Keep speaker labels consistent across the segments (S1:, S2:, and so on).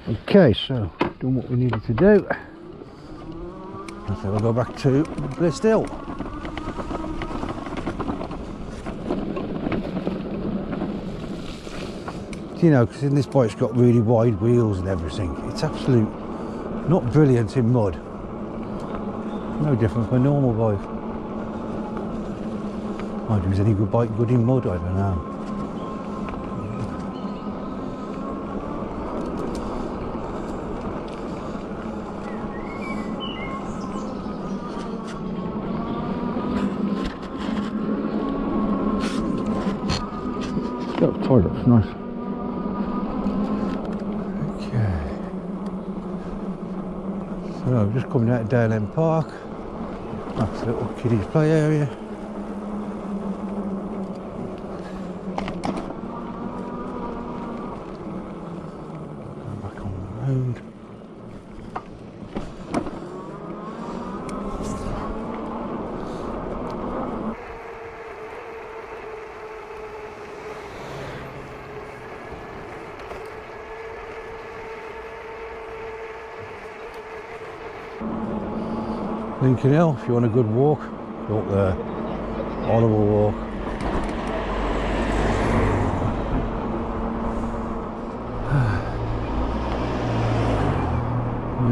S1: Okay, so done what we needed to do. I think we'll go back to Bliss Hill. You know, because in this bike's got really wide wheels and everything. It's absolute not brilliant in mud. No different from a normal bike. Mind you, is any good bike good in mud? I don't know. That toilet's nice. Okay. So just coming out of Dale End Park. That's a little kiddies play area. Going back on the road. Lincoln Hill, if you want a good walk, go up there. Horrible walk.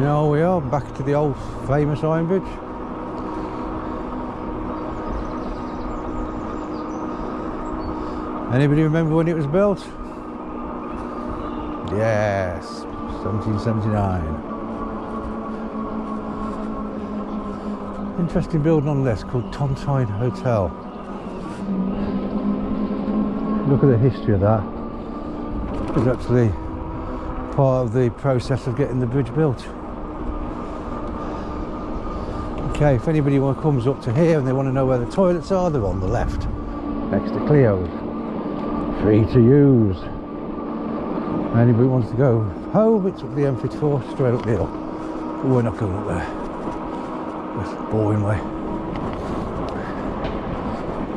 S1: Now we are back to the old famous Ironbridge. Anybody remember when it was built? Yes, 1779. Interesting building on the list called Tontine Hotel. Look at the history of that. It's actually part of the process of getting the bridge built. Okay, if anybody comes up to here and they want to know where the toilets are, they're on the left, next to Cleo's. Free to use. Anybody wants to go home, it's up the M54, straight up the hill. But we're not going up there. That's a boring way.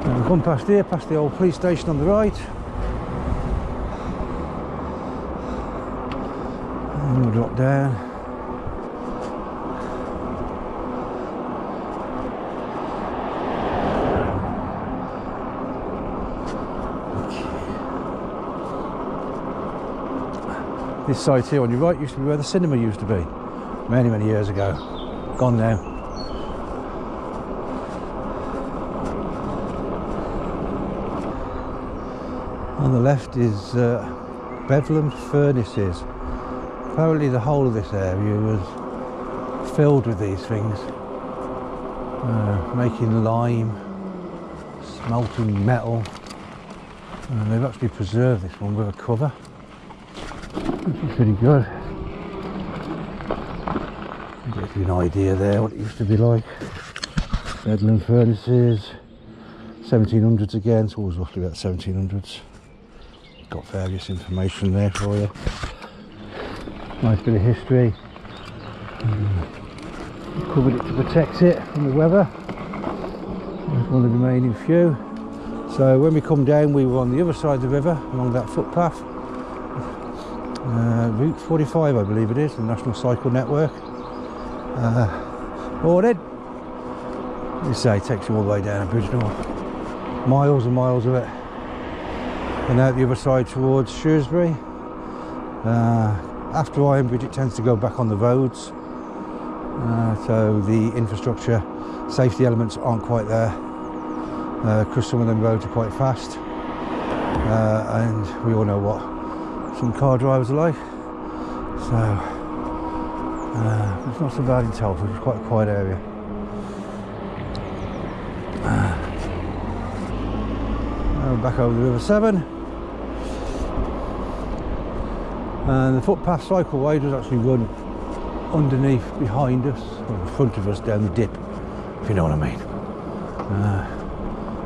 S1: And we come past here, past the old police station on the right. And we'll drop down. This site here on your right used to be where the cinema used to be, many, many years ago. Gone now. On the left is Bedlam Furnaces. Apparently the whole of this area was filled with these things. Making lime, smelting metal. And they've actually preserved this one with a cover. Which is pretty good. Gives you an idea there what it used to be like. Bedlam Furnaces, 1700s again, so always roughly about 1700s. Got various information there for you. Nice bit of history. Covered it to protect it from the weather. There's one of the remaining few. So when we come down, we were on the other side of the river along that footpath. Route 45, I believe it is, the National Cycle Network. Ordered. You say it takes you all the way down a bridge north. Miles and miles of it. And out the other side towards Shrewsbury. After Ironbridge it tends to go back on the roads. So the infrastructure, safety elements aren't quite there. Because some of them roads are quite fast. And we all know what some car drivers are like. So it's not so bad in Telford, it's quite a quiet area. Back over the River Severn. And the footpath cycleway does actually run underneath, behind us, or in front of us down the dip, if you know what I mean.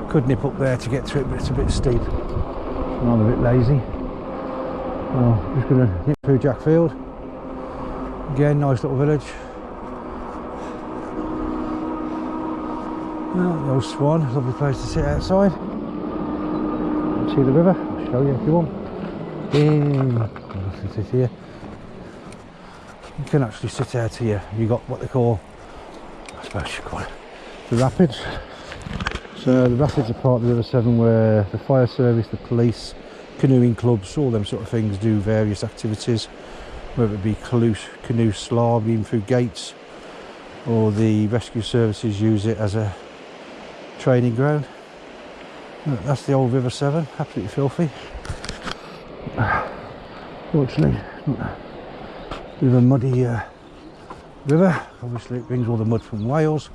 S1: Could nip up there to get through it, but it's a bit steep. I'm a bit lazy. Well, just going to nip through Jackfield. Again, nice little village. Well, the old Swan, lovely place to sit outside. See the river, I'll show you if you want. Sit here. You can actually sit out here. You got what they call, I suppose you call it, the rapids. So the rapids are part of the River Severn where the fire service, the police, canoeing clubs, all them sort of things do various activities, whether it be canoe slaloming through gates, or the rescue services use it as a training ground. That's the old River Severn, absolutely filthy. Fortunately, a bit of a muddy river. Obviously it brings all the mud from Wales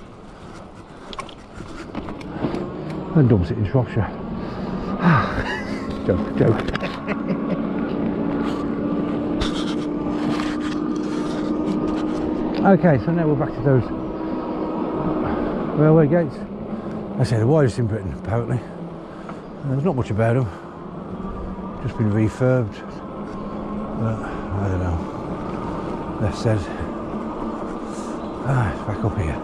S1: and dumps it in Shropshire. Joke. Okay, so now we're back to those railway gates. I say the widest in Britain, apparently. There's not much about them. Just been refurbed. But I don't know. Less said. It's back up here.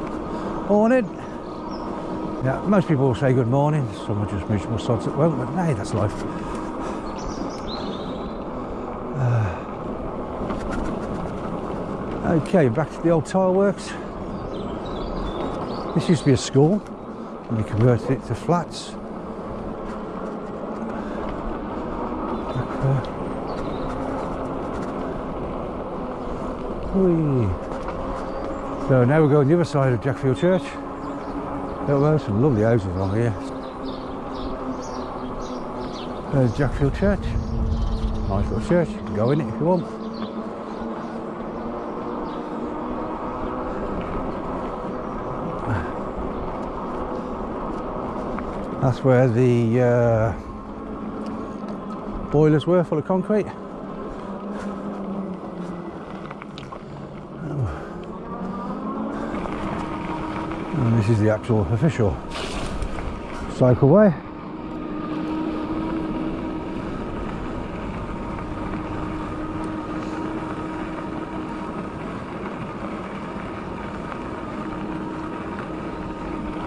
S1: Morning. Yeah, most people will say good morning. Some are just miserable sods that won't, but hey, that's life. Okay, back to the old tile works. This used to be a school, and we converted it to flats. So now we're going the other side of Jackfield Church. There are some lovely houses along here. There's Jackfield Church. Nice little church, you can go in it if you want. That's where the boilers were, full of concrete. And this is the actual official cycleway.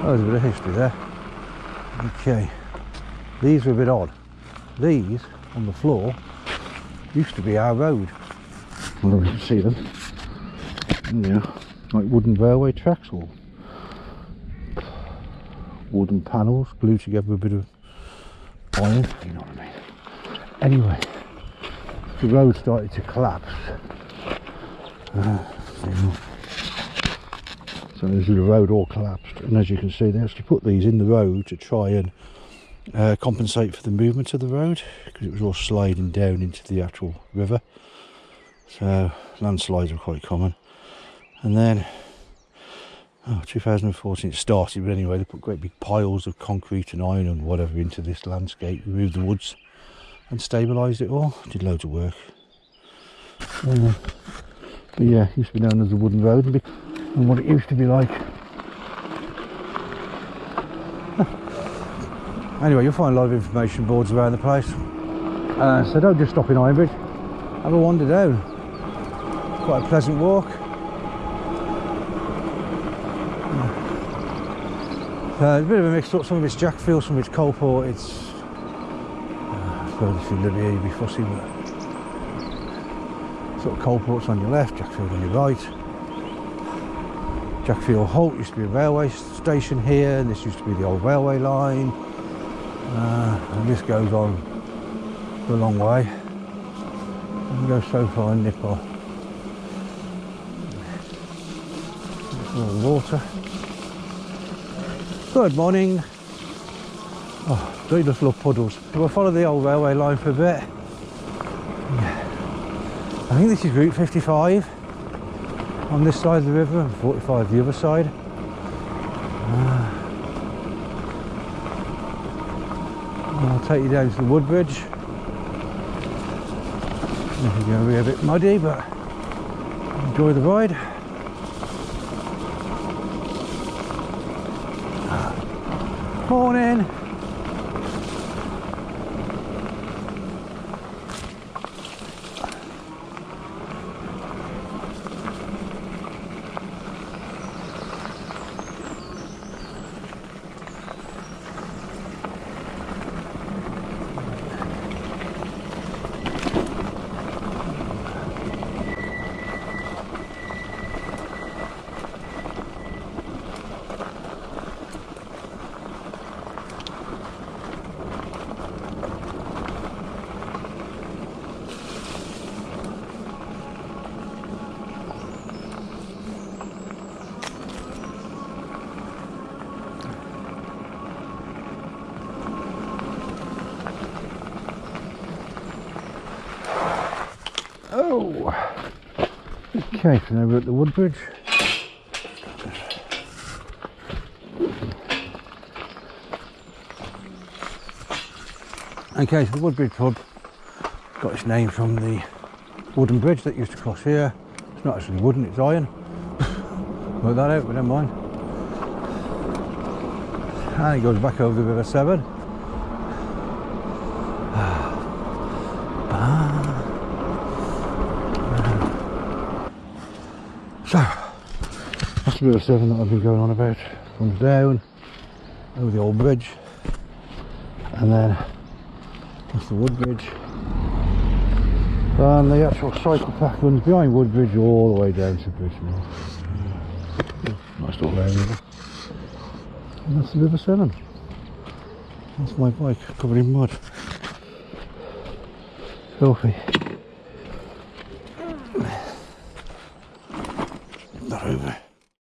S1: Oh, there's a bit of history there. Okay, these are a bit odd. These on the floor used to be our road. I don't know if you can see them. Yeah, like wooden railway tracks or wooden panels glued together with a bit of iron, you know what I mean. Anyway, the road started to collapse. So this is the road all collapsed, and as you can see they actually put these in the road to try and compensate for the movement of the road, because it was all sliding down into the actual river. So landslides were quite common. And then 2014 it started, but anyway they put great big piles of concrete and iron and whatever into this landscape, removed the woods and stabilised it all. Did loads of work. But yeah, it used to be known as the wooden road, and what it used to be like. Anyway, you'll find a lot of information boards around the place. So don't just stop in Ironbridge, have a wander down. Quite a pleasant walk. It's a bit of a mix up, some of it's Jackfield, some of it's Coalport. It's, I suppose if you live here you'd be fussy, but sort of Coalport's on your left, Jackfield on your right. Jackfield Halt used to be a railway station here, and this used to be the old railway line. And this goes on for a long way. And goes so far in Nipper. All the water. Good morning. Oh, they just love puddles. We'll follow the old railway line for a bit. I think this is Route 55 on this side of the river and 45 the other side. I'll take you down to the Woodbridge. This is going to be a bit muddy, but enjoy the ride. Morning. Oh! Okay, so now we're at the Woodbridge. Okay, so the Woodbridge pub got its name from the wooden bridge that used to cross here. It's not actually wooden, it's iron. Work that out, but never mind. And it goes back over the River Severn. So, that's the River Severn that I've been going on about. Comes down over the old bridge, and then that's the Woodbridge. And the actual cycle path runs behind Woodbridge all the way down to Bridgemill. Nice little area. And that's the River Severn. That's my bike covered in mud. Filthy. Not over.